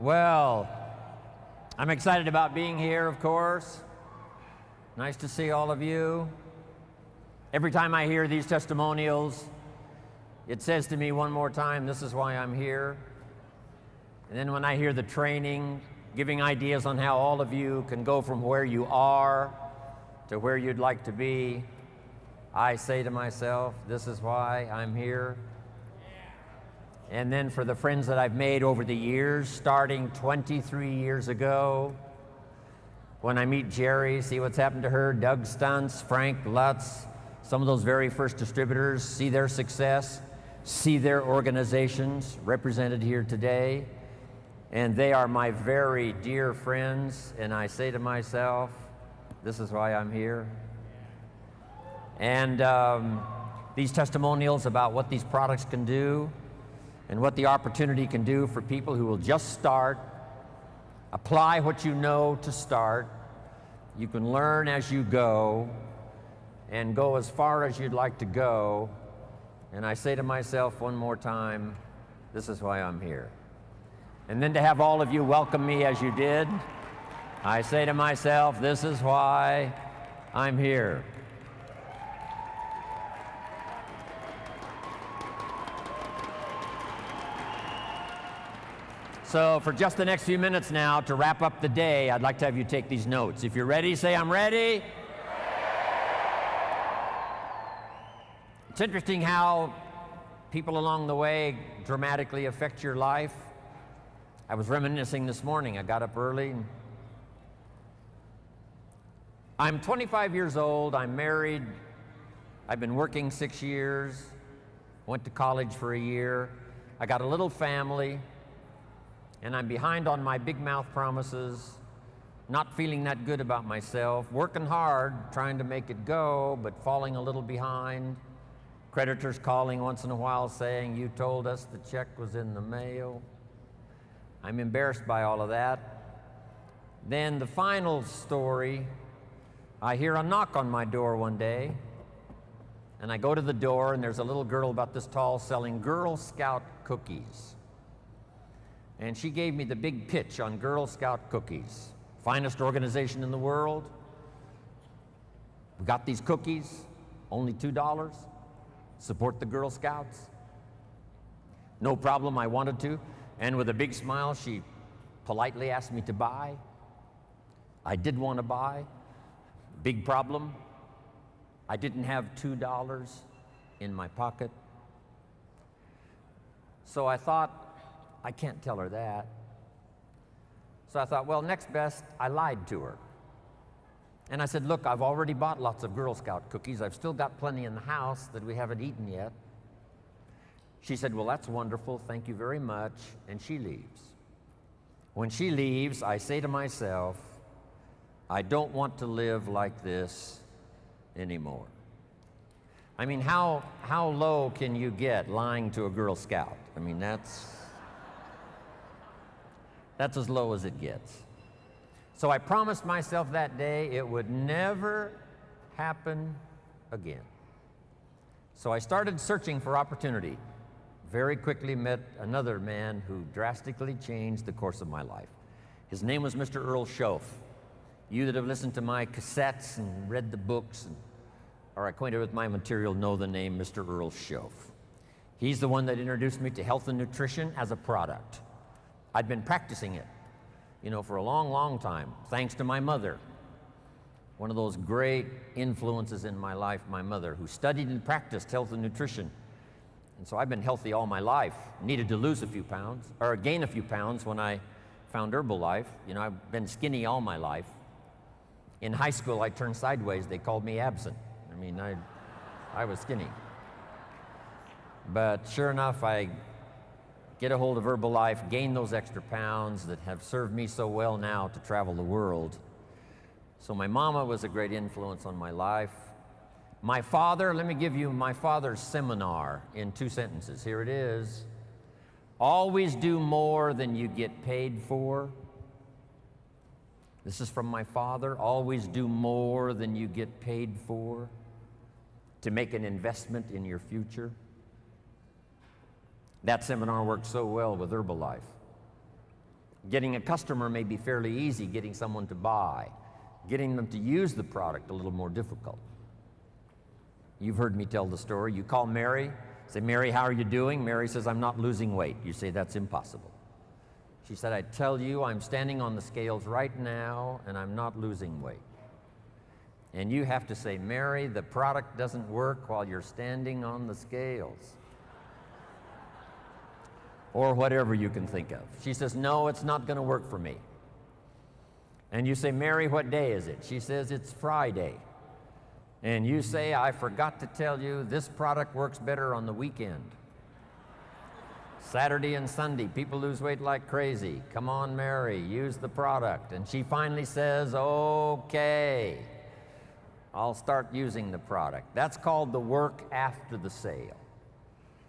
Well, I'm excited about being here, of course. Nice to see all of you. Every time I hear these testimonials, it says to me one more time, this is why I'm here. And then when I hear the training, giving ideas on how all of you can go from where you are to where you'd like to be, I say to myself, this is why I'm here. And then for the friends that I've made over the years, starting 23 years ago, when I meet Jerry, see what's happened to her, Doug Stuntz, Frank Lutz, some of those very first distributors, see their success, see their organizations represented here today, and they are my very dear friends, and I say to myself, this is why I'm here. And these testimonials about what these products can do and what the opportunity can do for people who will just start, apply what you know to start. You can learn as you go and go as far as you'd like to go. And I say to myself one more time, this is why I'm here. And then to have all of you welcome me as you did, I say to myself, this is why I'm here. So for just the next few minutes now, to wrap up the day, I'd like to have you take these notes. If you're ready, say, I'm ready. It's interesting how people along the way dramatically affect your life. I was reminiscing this morning. I got up early. I'm 25 years old. I'm married. I've been working 6 years. Went to college for a year. I got a little family. And I'm behind on my big mouth promises, not feeling that good about myself, working hard, trying to make it go, but falling a little behind. Creditors calling once in a while saying, you told us the check was in the mail. I'm embarrassed by all of that. Then the final story, I hear a knock on my door one day, and I go to the door, and there's a little girl about this tall selling Girl Scout cookies. And she gave me the big pitch on Girl Scout cookies. Finest organization in the world. We got these cookies, only $2. Support the Girl Scouts. No problem, I wanted to. And with a big smile, she politely asked me to buy. I did want to buy. Big problem, I didn't have $2 in my pocket. So I thought, I can't tell her that. So I thought, well, next best, I lied to her. And I said, look, I've already bought lots of Girl Scout cookies. I've still got plenty in the house that we haven't eaten yet. She said, well, that's wonderful. Thank you very much. And she leaves. When she leaves, I say to myself, I don't want to live like this anymore. I mean, how low can you get lying to a Girl Scout? I mean, that's as low as it gets. So I promised myself that day it would never happen again. So I started searching for opportunity. Very quickly met another man who drastically changed the course of my life. His name was Mr. Earl Schoaf. You that have listened to my cassettes and read the books and are acquainted with my material know the name Mr. Earl Schoaf. He's the one that introduced me to health and nutrition as a product. I'd been practicing it, for a long, long time, thanks to my mother. One of those great influences in my life, my mother, who studied and practiced health and nutrition. And so I've been healthy all my life. Needed to lose a few pounds, or gain a few pounds when I found Herbalife. I've been skinny all my life. In high school, I turned sideways. They called me absent. I was skinny. But sure enough, I get a hold of Herbalife, gain those extra pounds that have served me so well now to travel the world. So my mama was a great influence on my life. My father, let me give you my father's seminar in 2 sentences. Here it is. Always do more than you get paid for. This is from my father. Always do more than you get paid for to make an investment in your future. That seminar worked so well with Herbalife. Getting a customer may be fairly easy, getting someone to buy. Getting them to use the product a little more difficult. You've heard me tell the story. You call Mary, say, Mary, how are you doing? Mary says, I'm not losing weight. You say, that's impossible. She said, I tell you, I'm standing on the scales right now and I'm not losing weight. And you have to say, Mary, the product doesn't work while you're standing on the scales. Or whatever you can think of. She says, no, it's not going to work for me. And you say, Mary, what day is it? She says, it's Friday. And you say, I forgot to tell you, this product works better on the weekend. Saturday and Sunday, people lose weight like crazy. Come on, Mary, use the product. And she finally says, okay, I'll start using the product. That's called the work after the sale.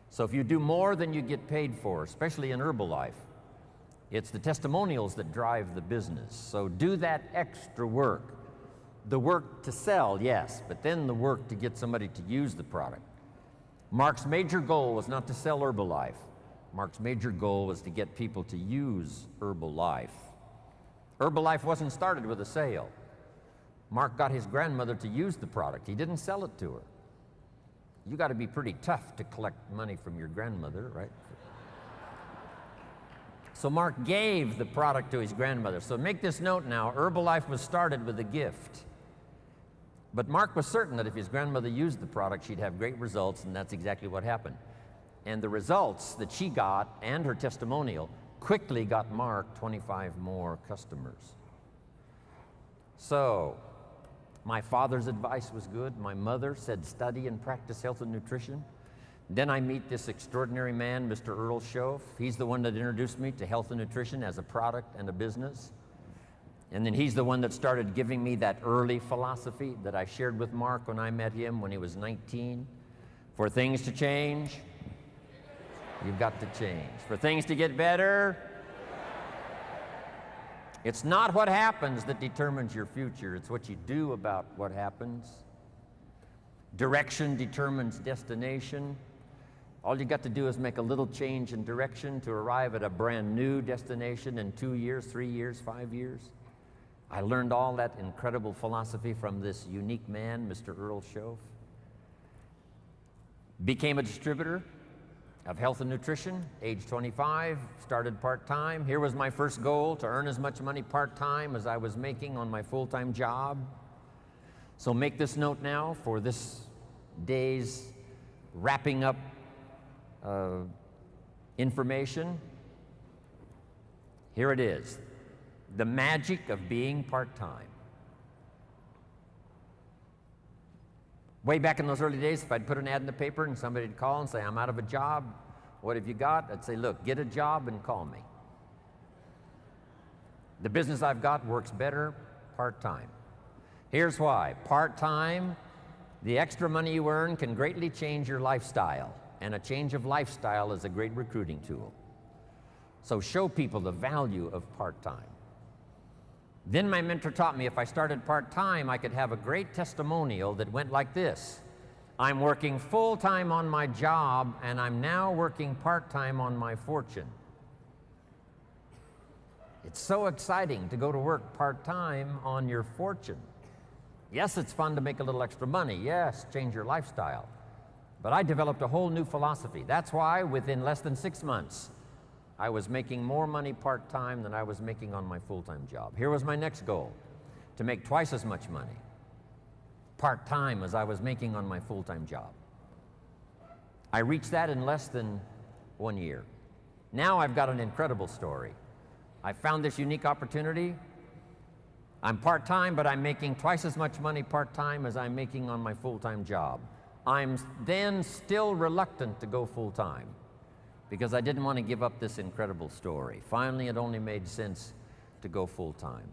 So if you do more than you get paid for, especially in Herbalife, it's the testimonials that drive the business. So do that extra work. The work to sell, yes, but then the work to get somebody to use the product. Mark's major goal was not to sell Herbalife. Mark's major goal was to get people to use Herbalife. Herbalife wasn't started with a sale. Mark got his grandmother to use the product. He didn't sell it to her. You got to be pretty tough to collect money from your grandmother, right? So Mark gave the product to his grandmother. So make this note now, Herbalife was started with a gift. But Mark was certain that if his grandmother used the product, she'd have great results, and that's exactly what happened. And the results that she got and her testimonial quickly got Mark 25 more customers. So, my father's advice was good. My mother said, study and practice health and nutrition. Then I meet this extraordinary man, Mr. Earl Schoaf. He's the one that introduced me to health and nutrition as a product and a business. And then he's the one that started giving me that early philosophy that I shared with Mark when I met him when he was 19. For things to change, you've got to change. For things to get better, it's not what happens that determines your future. It's what you do about what happens. Direction determines destination. All you got to do is make a little change in direction to arrive at a brand new destination in 2 years, 3 years, 5 years. I learned all that incredible philosophy from this unique man, Mr. Earl Schoaf. Became a distributor of health and nutrition, age 25, started part-time. Here was my first goal, to earn as much money part-time as I was making on my full-time job. So make this note now for this day's wrapping up information. Here it is, the magic of being part-time. Way back in those early days, if I'd put an ad in the paper and somebody'd call and say, I'm out of a job, what have you got? I'd say, look, get a job and call me. The business I've got works better part-time. Here's why. Part-time, the extra money you earn can greatly change your lifestyle, and a change of lifestyle is a great recruiting tool. So show people the value of part-time. Then my mentor taught me if I started part-time, I could have a great testimonial that went like this. I'm working full-time on my job, and I'm now working part-time on my fortune. It's so exciting to go to work part-time on your fortune. Yes, it's fun to make a little extra money. Yes, change your lifestyle. But I developed a whole new philosophy. That's why within less than 6 months, I was making more money part-time than I was making on my full-time job. Here was my next goal, to make twice as much money part-time as I was making on my full-time job. I reached that in less than 1 year. Now I've got an incredible story. I found this unique opportunity. I'm part-time, but I'm making twice as much money part-time as I'm making on my full-time job. I'm then still reluctant to go full-time, because I didn't want to give up this incredible story. Finally, it only made sense to go full-time.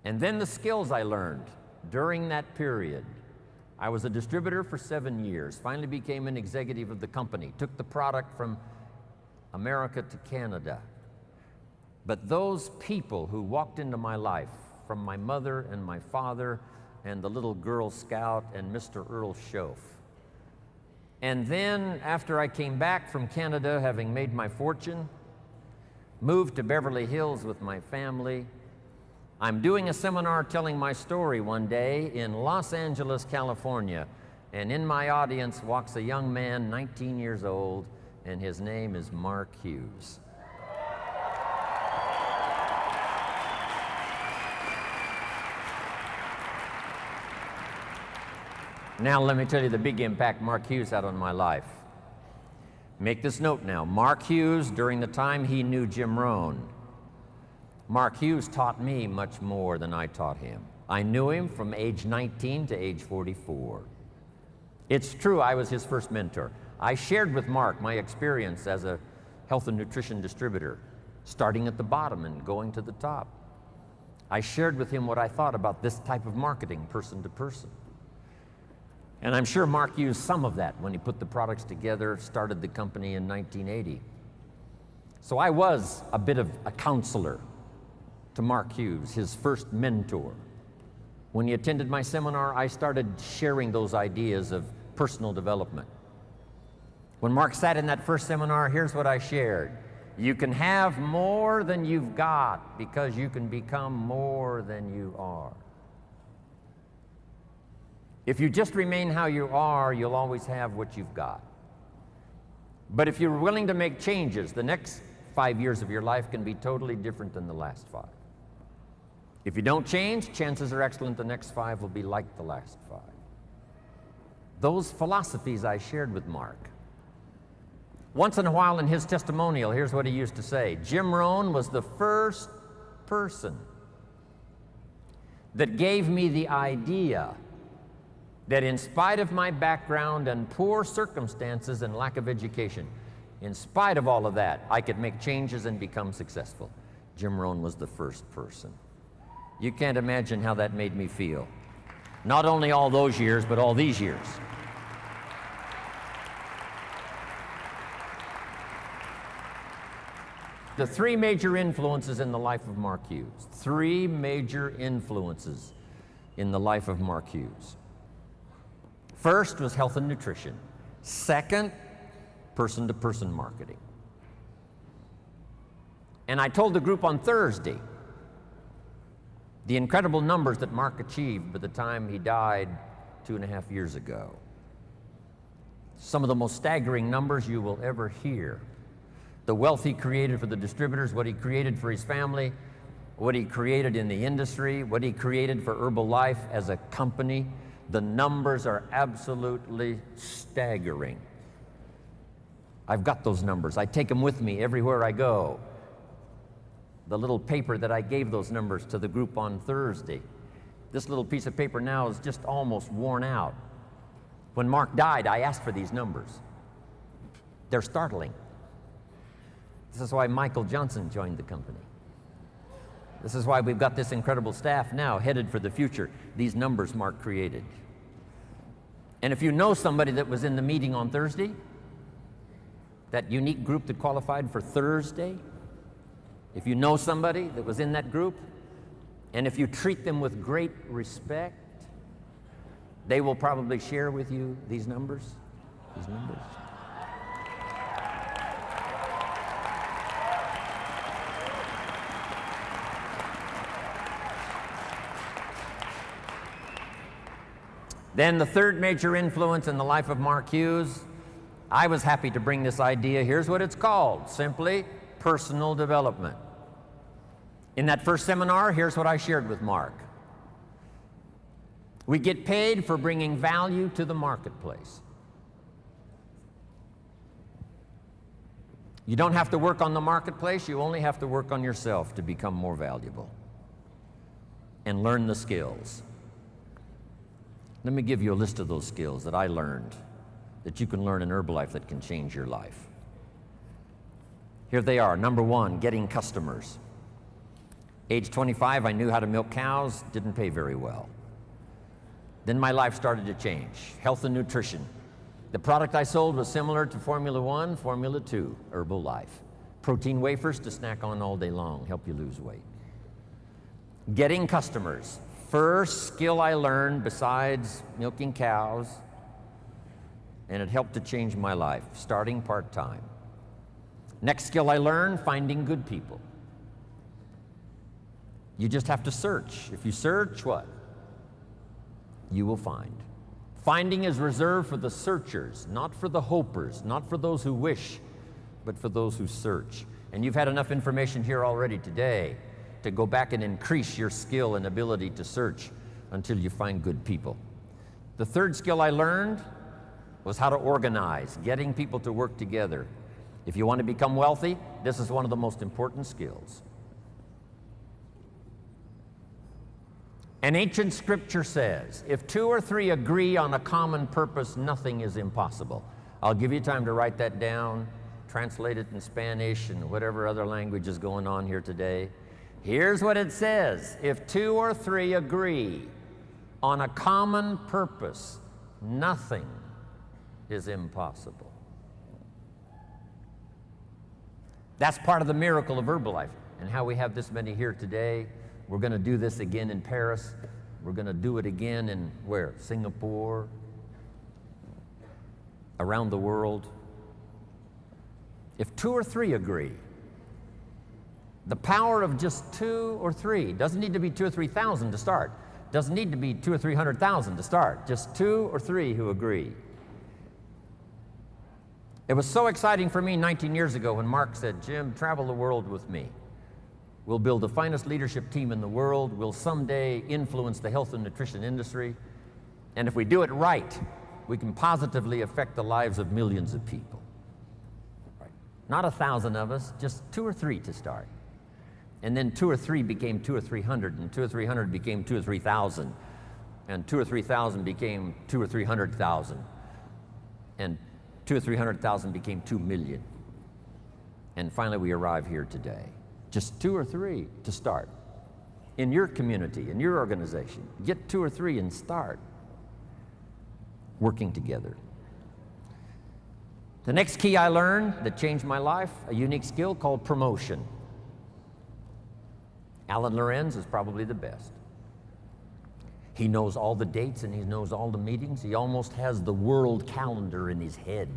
And then the skills I learned during that period. I was a distributor for 7 years, finally became an executive of the company, took the product from America to Canada. But those people who walked into my life, from my mother and my father and the little Girl Scout and Mr. Earl Schoaf, and then, after I came back from Canada, having made my fortune, moved to Beverly Hills with my family. I'm doing a seminar telling my story one day in Los Angeles, California, and in my audience walks a young man, 19 years old, and his name is Mark Hughes. Now let me tell you the big impact Mark Hughes had on my life. Make this note now. Mark Hughes, during the time he knew Jim Rohn, Mark Hughes taught me much more than I taught him. I knew him from age 19 to age 44. It's true, I was his first mentor. I shared with Mark my experience as a health and nutrition distributor, starting at the bottom and going to the top. I shared with him what I thought about this type of marketing, person to person. And I'm sure Mark used some of that when he put the products together, started the company in 1980. So I was a bit of a counselor to Mark Hughes, his first mentor. When he attended my seminar, I started sharing those ideas of personal development. When Mark sat in that first seminar, here's what I shared. You can have more than you've got because you can become more than you are. If you just remain how you are, you'll always have what you've got. But if you're willing to make changes, the next 5 years of your life can be totally different than the last 5. If you don't change, chances are excellent the next 5 will be like the last 5. Those philosophies I shared with Mark. Once in a while in his testimonial, here's what he used to say. Jim Rohn was the first person that gave me the idea that in spite of my background and poor circumstances and lack of education, in spite of all of that, I could make changes and become successful. Jim Rohn was the first person. You can't imagine how that made me feel. Not only all those years, but all these years. The 3 major influences in the life of Mark Hughes. 3 major influences in the life of Mark Hughes. First was health and nutrition. Second, person-to-person marketing. And I told the group on Thursday the incredible numbers that Mark achieved by the time he died 2.5 years ago. Some of the most staggering numbers you will ever hear. The wealth he created for the distributors, what he created for his family, what he created in the industry, what he created for Herbalife as a company. The numbers are absolutely staggering. I've got those numbers. I take them with me everywhere I go. The little paper that I gave those numbers to the group on Thursday. This little piece of paper now is just almost worn out. When Mark died, I asked for these numbers. They're startling. This is why Michael Johnson joined the company. This is why we've got this incredible staff now headed for the future. These numbers Mark created. And if you know somebody that was in the meeting on Thursday, that unique group that qualified for Thursday, if you know somebody that was in that group, and if you treat them with great respect, they will probably share with you these numbers. Then the third major influence in the life of Mark Hughes, I was happy to bring this idea. Here's what it's called, simply personal development. In that first seminar, here's what I shared with Mark. We get paid for bringing value to the marketplace. You don't have to work on the marketplace, you only have to work on yourself to become more valuable and learn the skills. Let me give you a list of those skills that I learned that you can learn in Herbalife that can change your life. Here they are. Number 1, getting customers. Age 25, I knew how to milk cows, didn't pay very well. Then my life started to change. Health and nutrition. The product I sold was similar to Formula 1, Formula 2, Herbalife. Protein wafers to snack on all day long, help you lose weight. Getting customers. First skill I learned besides milking cows, and it helped to change my life, starting part-time. Next skill I learned, finding good people. You just have to search. If you search, what? You will find. Finding is reserved for the searchers, not for the hopers, not for those who wish, but for those who search. And you've had enough information here already today to go back and increase your skill and ability to search until you find good people. The third skill I learned was how to organize, getting people to work together. If you want to become wealthy, this is one of the most important skills. An ancient scripture says, if two or three agree on a common purpose, nothing is impossible. I'll give you time to write that down, translate it in Spanish and whatever other language is going on here today. Here's what it says. If two or three agree on a common purpose, nothing is impossible. That's part of the miracle of Herbalife and how we have this many here today. We're going to do this again in Paris. We're going to do it again in where? Singapore, around the world. If two or three agree, the power of just two or three, doesn't need to be 2,000 or 3,000 to start. Doesn't need to be 200,000 or 300,000 to start. Just two or three who agree. It was so exciting for me 19 years ago when Mark said, Jim, travel the world with me. We'll build the finest leadership team in the world. We'll someday influence the health and nutrition industry. And if we do it right, we can positively affect the lives of millions of people. Right. Not 1,000 of us, just 2 or 3 to start. And then 2 or 3 became 200 or 300, and 200 or 300 became 2,000 or 3,000, and 2,000 or 3,000 became 200,000 or 300,000, and 200,000 or 300,000 became 2 million. And finally, we arrive here today. Just 2 or 3 to start. In your community, in your organization, get 2 or 3 and start working together. The next key I learned that changed my life, a unique skill called promotion. Alan Lorenz is probably the best. He knows all the dates and he knows all the meetings. He almost has the world calendar in his head.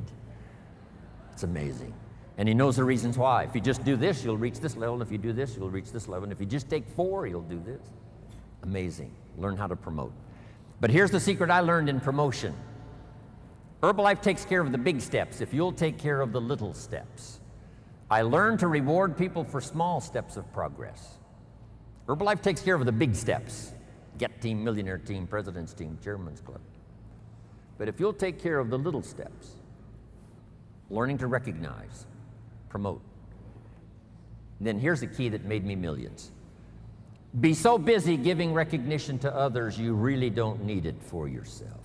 It's amazing. And he knows the reasons why. If you just do this, you'll reach this level. And if you do this, you'll reach this level. And if you just take 4, you'll do this. Amazing. Learn how to promote. But here's the secret I learned in promotion. Herbalife takes care of the big steps if you'll take care of the little steps. I learned to reward people for small steps of progress. Herbalife takes care of the big steps. Get team, millionaire team, president's team, chairman's club. But if you'll take care of the little steps, learning to recognize, promote. Then here's the key that made me millions. Be so busy giving recognition to others, you really don't need it for yourself.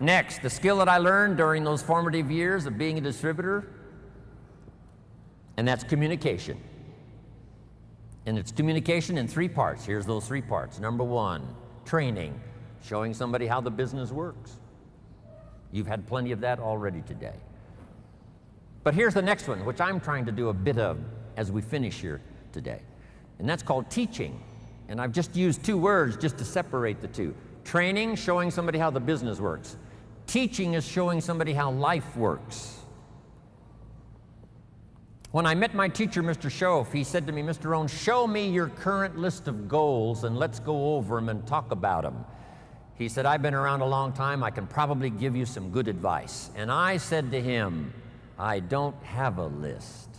Next, the skill that I learned during those formative years of being a distributor, and that's communication. And it's communication in 3 parts. Here's those 3 parts. Number 1, training, showing somebody how the business works. You've had plenty of that already today. But here's the next one, which I'm trying to do a bit of as we finish here today. And that's called teaching. And I've just used 2 words just to separate the 2. Training, showing somebody how the business works. Teaching is showing somebody how life works. When I met my teacher, Mr. Schoaf, he said to me, Mr. Rohn, show me your current list of goals and let's go over them and talk about them. He said, I've been around a long time. I can probably give you some good advice. And I said to him, I don't have a list.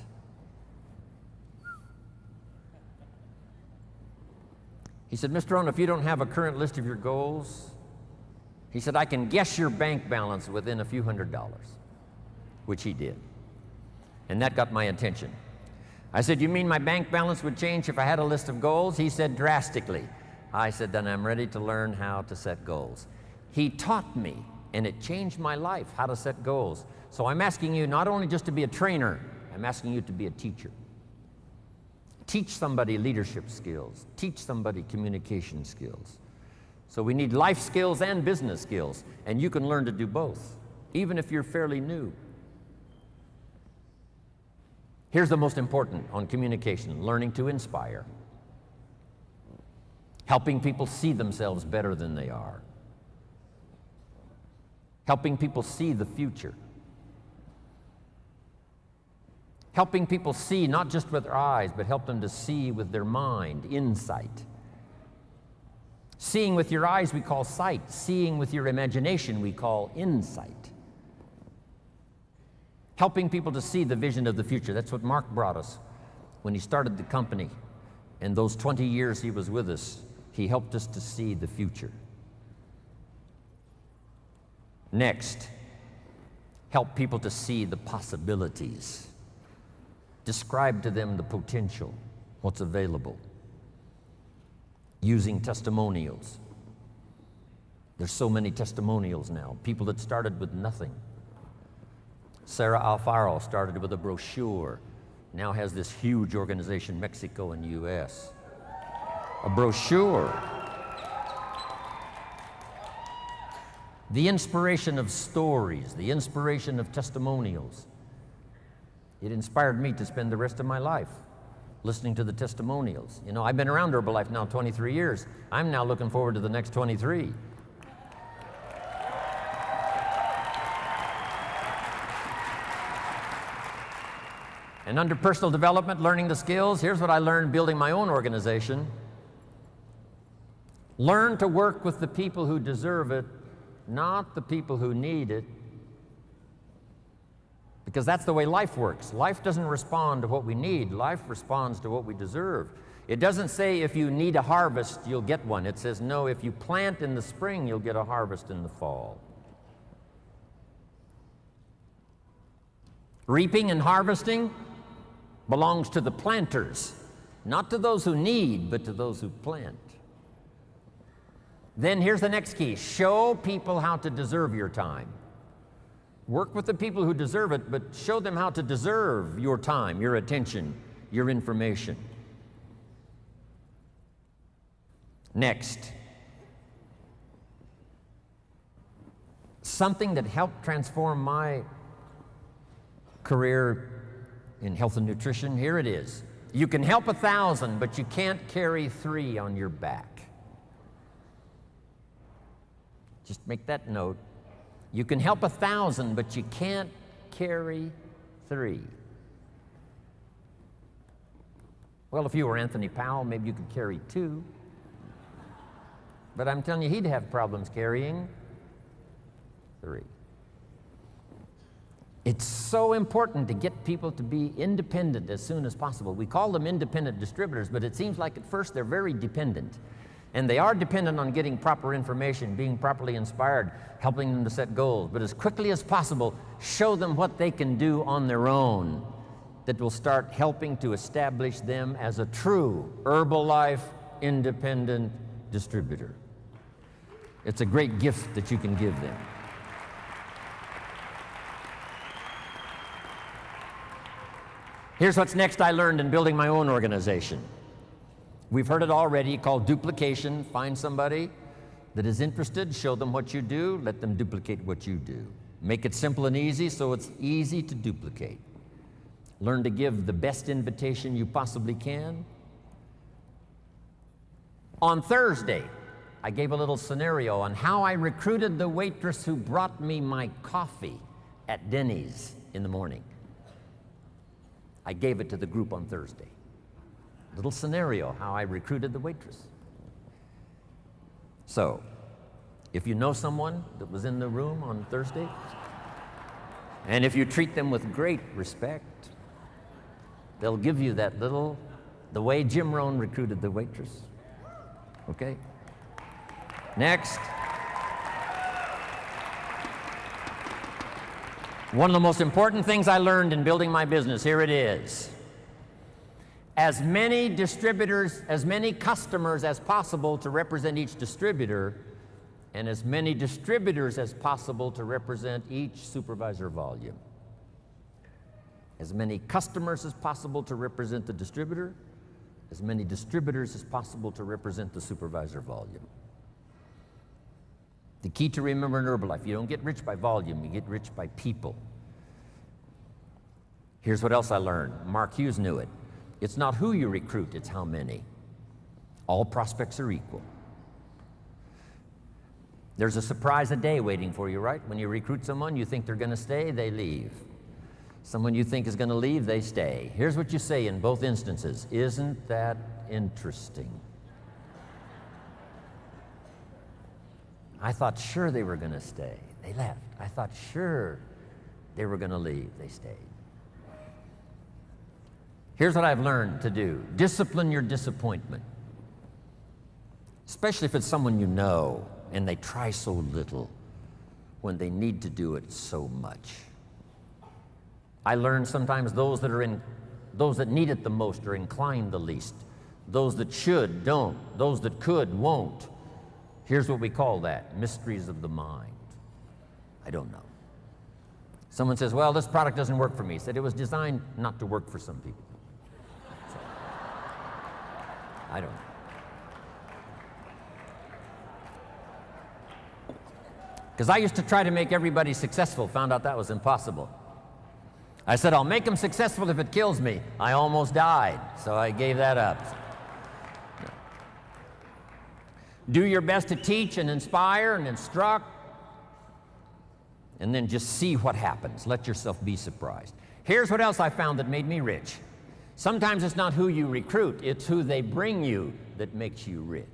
He said, Mr. Rohn, if you don't have a current list of your goals, he said, I can guess your bank balance within a few $100s, which he did. And that got my attention. I said, you mean my bank balance would change if I had a list of goals? He said, drastically. I said, then I'm ready to learn how to set goals. He taught me, and it changed my life, how to set goals. So I'm asking you not only just to be a trainer, I'm asking you to be a teacher. Teach somebody leadership skills. Teach somebody communication skills. So we need life skills and business skills, and you can learn to do both, even if you're fairly new. Here's the most important on communication, learning to inspire. helping people see themselves better than they are, helping people see the future, helping people see not just with their eyes, but help them to see with their mind, insight. Seeing with your eyes we call sight. Seeing with your imagination we call insight. Helping people to see the vision of the future. That's what Mark brought us when he started the company. And those 20 years he was with us, he helped us to see the future. Next, help people to see the possibilities. Describe to them the potential, what's available. Using testimonials. There's so many testimonials now. People that started with nothing. Sarah Alfaro started with a brochure, now has this huge organization, Mexico and US. A brochure. The inspiration of stories, the inspiration of testimonials. It inspired me to spend the rest of my life listening to the testimonials. You know, I've been around Herbalife now 23 years. I'm now looking forward to the next 23. And under personal development, learning the skills, here's what I learned building my own organization. Learn to work with the people who deserve it, not the people who need it. Because that's the way life works. Life doesn't respond to what we need. Life responds to what we deserve. It doesn't say if you need a harvest, you'll get one. It says, no, if you plant in the spring, you'll get a harvest in the fall. Reaping and harvesting belongs to the planters, not to those who need, but to those who plant. Then here's the next key. Show people how to deserve your time. Work with the people who deserve it, but show them how to deserve your time, your attention, your information. Next, something that helped transform my career in health and nutrition, here it is. You can help 1,000, but you can't carry 3 on your back. Just make that note. You can help 1,000, but you can't carry 3. Well, if you were Anthony Powell, maybe you could carry 2. But I'm telling you, he'd have problems carrying 3. It's so important to get people to be independent as soon as possible. We call them independent distributors, but it seems like at first they're very dependent. And they are dependent on getting proper information, being properly inspired, helping them to set goals. But as quickly as possible, show them what they can do on their own that will start helping to establish them as a true Herbalife independent distributor. It's a great gift that you can give them. Here's what's next I learned in building my own organization. We've heard it already, called duplication. Find somebody that is interested, show them what you do, let them duplicate what you do. Make it simple and easy so it's easy to duplicate. Learn to give the best invitation you possibly can. On Thursday, I gave a little scenario on how I recruited the waitress who brought me my coffee at Denny's in the morning. I gave it to the group on Thursday. Little scenario, how I recruited the waitress. So, if you know someone that was in the room on Thursday, and if you treat them with great respect, they'll give you that little, the way Jim Rohn recruited the waitress. Okay? Next. One of the most important things I learned in building my business, here it is. As many distributors, as many customers as possible to represent each distributor, and as many distributors as possible to represent each supervisor volume. As many customers as possible to represent the distributor, as many distributors as possible to represent the supervisor volume. The key to remember in Herbalife, you don't get rich by volume, you get rich by people. Here's what else I learned. Mark Hughes knew it. It's not who you recruit, it's how many. All prospects are equal. There's a surprise a day waiting for you, right? When you recruit someone, you think they're going to stay, they leave. Someone you think is going to leave, they stay. Here's what you say in both instances. Isn't that interesting? I thought sure they were going to stay. They left. I thought sure they were going to leave. They stayed. Here's what I've learned to do. Discipline your disappointment. Especially if it's someone you know and they try so little when they need to do it so much. I learn sometimes those that need it the most are inclined the least. Those that should, don't. Those that could, won't. Here's what we call that, mysteries of the mind. I don't know. Someone says, well, this product doesn't work for me. He said it was designed not to work for some people. So, I don't know. Because I used to try to make everybody successful, found out that was impossible. I said, I'll make them successful if it kills me. I almost died, so I gave that up. Do your best to teach and inspire and instruct, and then just see what happens. Let yourself be surprised. Here's what else I found that made me rich. Sometimes it's not who you recruit, it's who they bring you that makes you rich.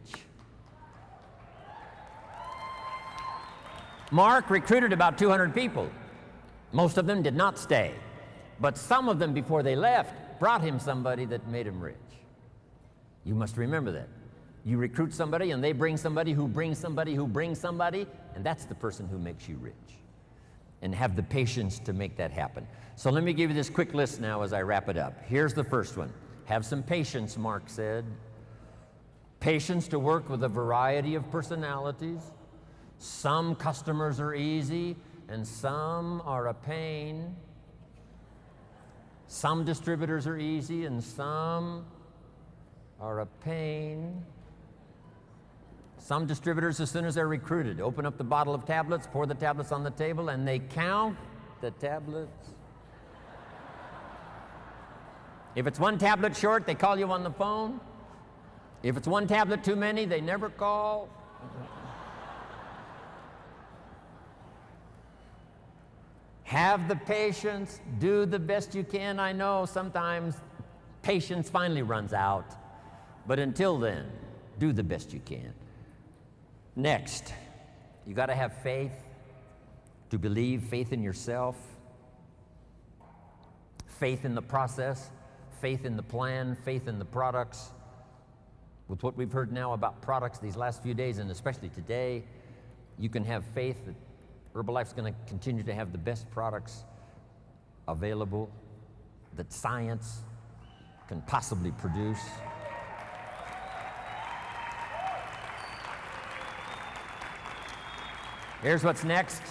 Mark recruited about 200 people. Most of them did not stay, but some of them before they left brought him somebody that made him rich. You must remember that. You recruit somebody and they bring somebody who brings somebody who brings somebody, and that's the person who makes you rich. And have the patience to make that happen. So let me give you this quick list now as I wrap it up. Here's the first one. Have some patience, Mark said. Patience to work with a variety of personalities. Some customers are easy and some are a pain. Some distributors are easy and some are a pain. Some distributors, as soon as they're recruited, open up the bottle of tablets, pour the tablets on the table, and they count the tablets. If it's one tablet short, they call you on the phone. If it's one tablet too many, they never call. Have the patience, do the best you can. I know sometimes patience finally runs out, but until then, do the best you can. Next, you got to have faith to believe, faith in yourself, faith in the process, faith in the plan, faith in the products. With what we've heard now about products these last few days, and especially today, you can have faith that Herbalife's going to continue to have the best products available that science can possibly produce. Here's what's next.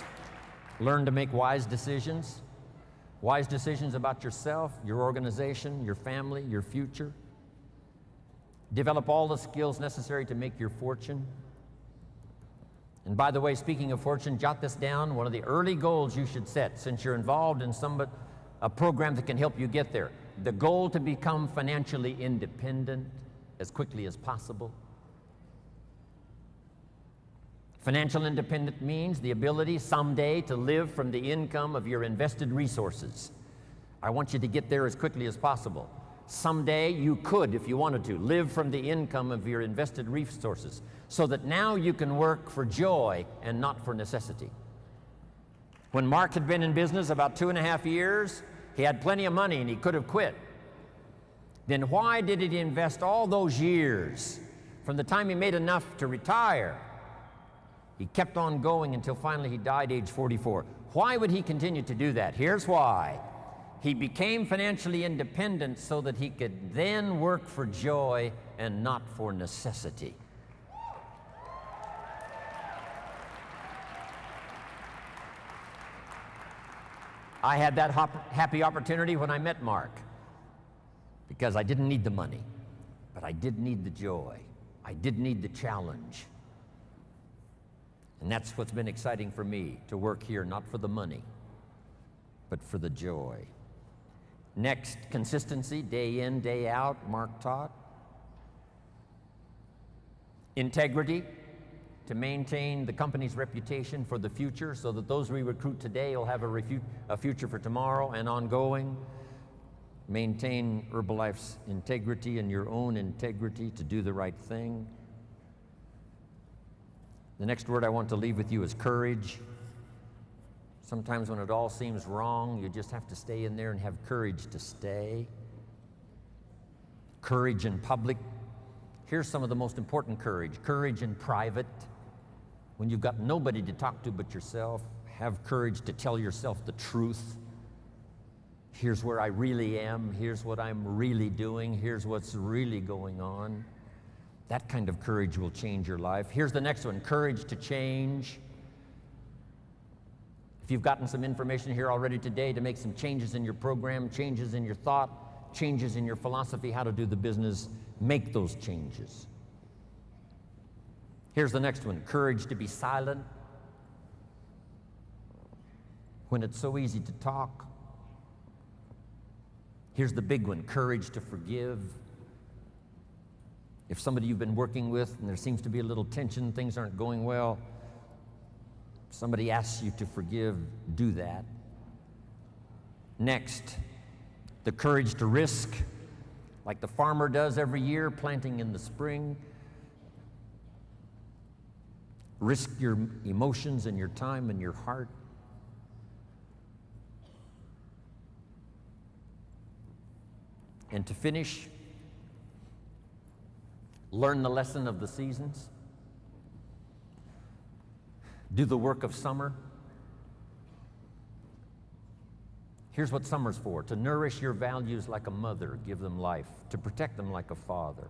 Learn to make wise decisions. Wise decisions about yourself, your organization, your family, your future. Develop all the skills necessary to make your fortune. And by the way, speaking of fortune, jot this down. One of the early goals you should set, since you're involved in a program that can help you get there. The goal to become financially independent as quickly as possible. Financial independence means the ability someday to live from the income of your invested resources. I want you to get there as quickly as possible. Someday you could, if you wanted to, live from the income of your invested resources so that now you can work for joy and not for necessity. When Mark had been in business about 2.5 years, he had plenty of money and he could have quit. Then why did he invest all those years from the time he made enough to retire? He kept on going until finally he died age 44. Why would he continue to do that? Here's why. He became financially independent so that he could then work for joy and not for necessity. I had that happy opportunity when I met Mark because I didn't need the money, but I did need the joy. I did need the challenge. And that's what's been exciting for me, to work here, not for the money, but for the joy. Next, consistency, day in, day out, Mark taught. Integrity, to maintain the company's reputation for the future so that those we recruit today will have a future for tomorrow and ongoing. Maintain Herbalife's integrity and your own integrity to do the right thing. The next word I want to leave with you is courage. Sometimes when it all seems wrong, you just have to stay in there and have courage to stay. Courage in public. Here's some of the most important courage. Courage in private. When you've got nobody to talk to but yourself, have courage to tell yourself the truth. Here's where I really am. Here's what I'm really doing. Here's what's really going on. That kind of courage will change your life. Here's the next one, courage to change. If you've gotten some information here already today to make some changes in your program, changes in your thought, changes in your philosophy, how to do the business, make those changes. Here's the next one, courage to be silent when it's so easy to talk. Here's the big one, courage to forgive. If somebody you've been working with and there seems to be a little tension, things aren't going well, somebody asks you to forgive, do that. Next, the courage to risk, like the farmer does every year, planting in the spring. Risk your emotions and your time and your heart. And to finish, learn the lesson of the seasons. Do the work of summer. Here's what summer's for: to nourish your values like a mother, give them life, to protect them like a father.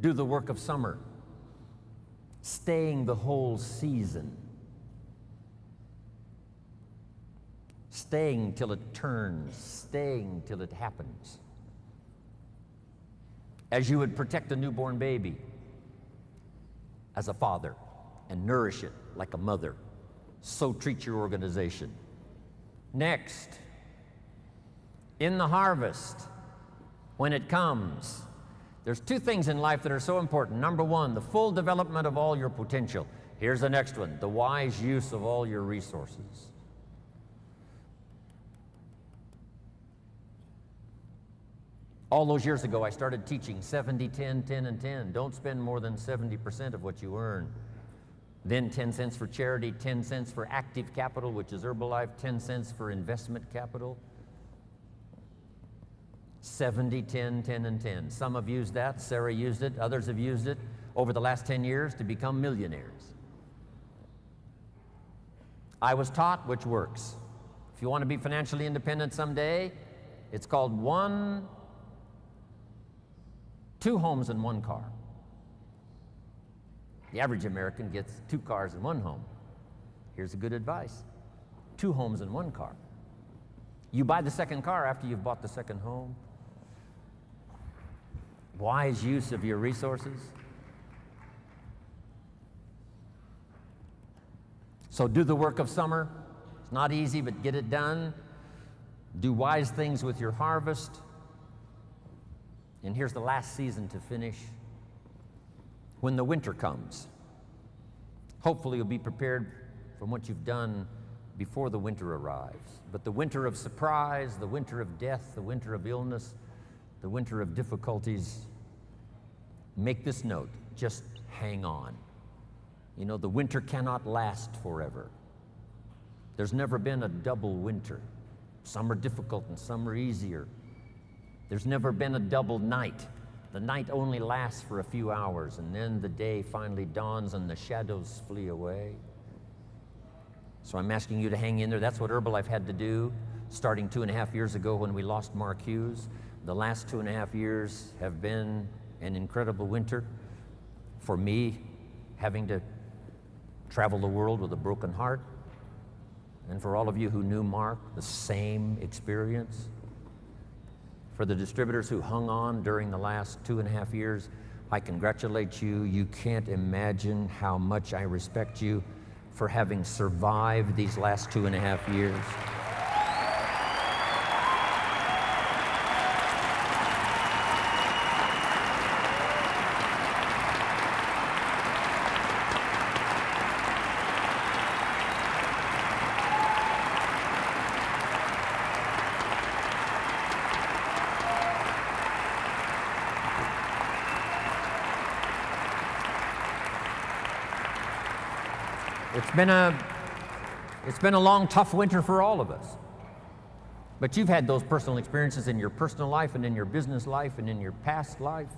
Do the work of summer, staying the whole season, staying till it turns, staying till it happens. As you would protect a newborn baby as a father and nourish it like a mother, so treat your organization. Next, in the harvest, when it comes, there's two things in life that are so important. Number one, the full development of all your potential. Here's the next one, the wise use of all your resources. All those years ago, I started teaching 70, 10, 10, and 10. Don't spend more than 70% of what you earn. Then 10 cents for charity, 10 cents for active capital, which is Herbalife, 10 cents for investment capital. 70, 10, 10, and 10. Some have used that. Sarah used it. Others have used it over the last 10 years to become millionaires. I was taught which works. If you want to be financially independent someday, it's called two homes and one car. The average American gets 2 cars and 1 home. Here's a good advice: 2 homes and 1 car. You buy the second car after you've bought the second home. Wise use of your resources. So do the work of summer. It's not easy, but get it done. Do wise things with your harvest. And here's the last season to finish. When the winter comes, hopefully you'll be prepared from what you've done before the winter arrives. But the winter of surprise, the winter of death, the winter of illness, the winter of difficulties, make this note: just hang on. You know, the winter cannot last forever. There's never been a double winter. Some are difficult and some are easier. There's never been a double night. The night only lasts for a few hours, and then the day finally dawns and the shadows flee away. So I'm asking you to hang in there. That's what Herbalife had to do starting 2.5 years ago when we lost Mark Hughes. The last 2.5 years have been an incredible winter for me, having to travel the world with a broken heart. And for all of you who knew Mark, the same experience. For the distributors who hung on during the last 2.5 years, I congratulate you. You can't imagine how much I respect you for having survived these last 2.5 years. It's been a long, tough winter for all of us. But you've had those personal experiences in your personal life and in your business life and in your past life.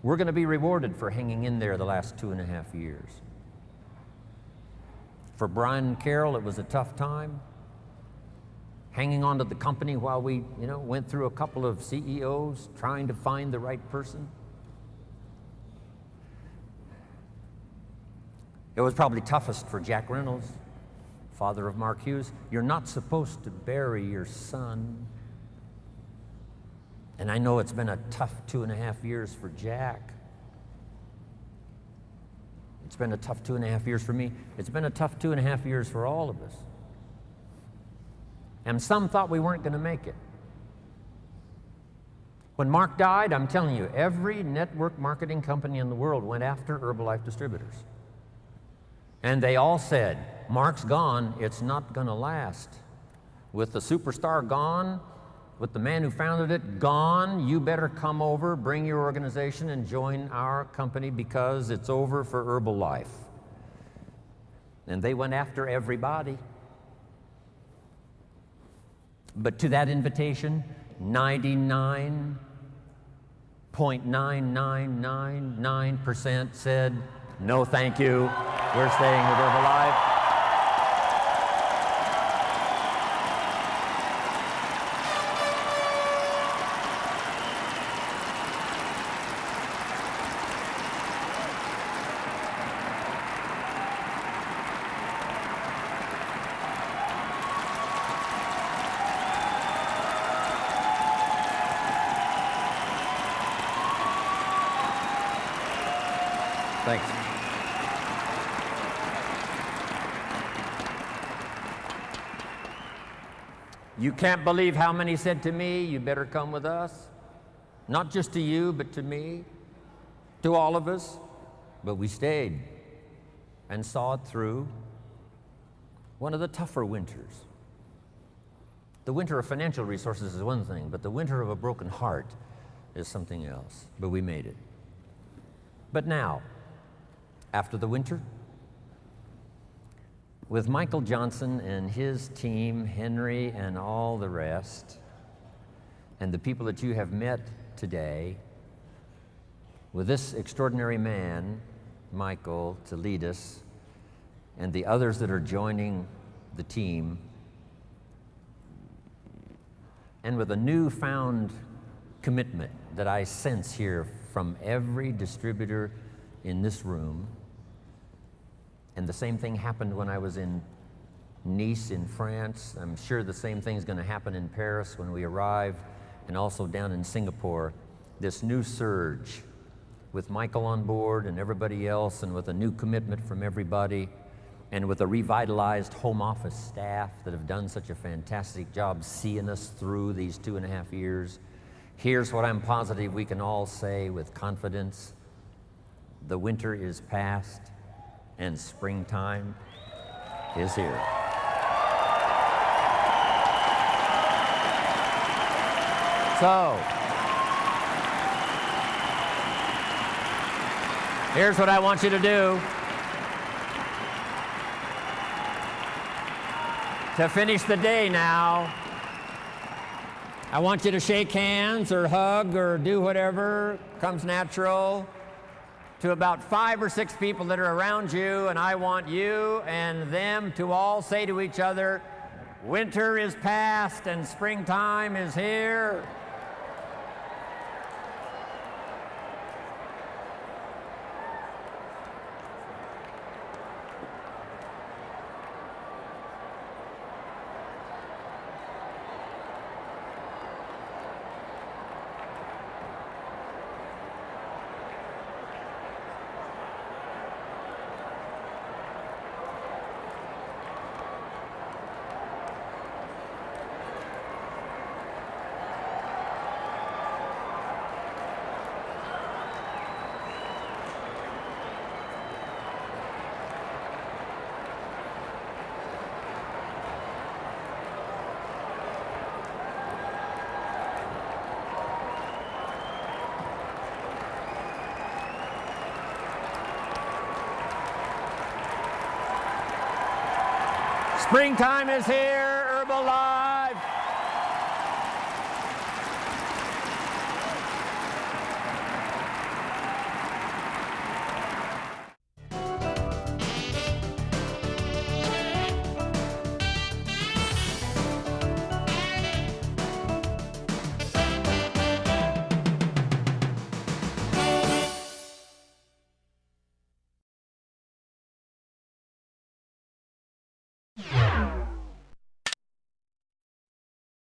We're going to be rewarded for hanging in there the last 2.5 years. For Brian and Carol, it was a tough time. Hanging on to the company while we, went through a couple of CEOs trying to find the right person. It was probably toughest for Jack Reynolds, father of Mark Hughes. You're not supposed to bury your son. And I know it's been a tough 2.5 years for Jack. It's been a tough 2.5 years for me. It's been a tough 2.5 years for all of us. And some thought we weren't going to make it. When Mark died, I'm telling you, every network marketing company in the world went after Herbalife distributors. And they all said, Mark's gone, it's not going to last. With the superstar gone, with the man who founded it gone, you better come over, bring your organization, and join our company because it's over for Herbalife. And they went after everybody. But to that invitation, 99.9999% said, no, thank you. We're staying with Herbalife. Thanks. You can't believe how many said to me, you better come with us. Not just to you, but to me, to all of us. But we stayed and saw it through one of the tougher winters. The winter of financial resources is one thing, but the winter of a broken heart is something else. But we made it. But now, after the winter, with Michael Johnson and his team, Henry and all the rest, and the people that you have met today, with this extraordinary man, Michael, to lead us, and the others that are joining the team, and with a newfound commitment that I sense here from every distributor in this room. And the same thing happened when I was in Nice in France. I'm sure the same thing is going to happen in Paris when we arrive, and also down in Singapore. This new surge with Michael on board and everybody else, and with a new commitment from everybody, and with a revitalized home office staff that have done such a fantastic job seeing us through these 2.5 years. Here's what I'm positive we can all say with confidence. The winter is past and springtime is here. So, here's what I want you to do. To finish the day now, I want you to shake hands or hug or do whatever comes natural to about 5 or 6 people that are around you, and I want you and them to all say to each other, winter is past and springtime is here. Springtime is here, Herbalife.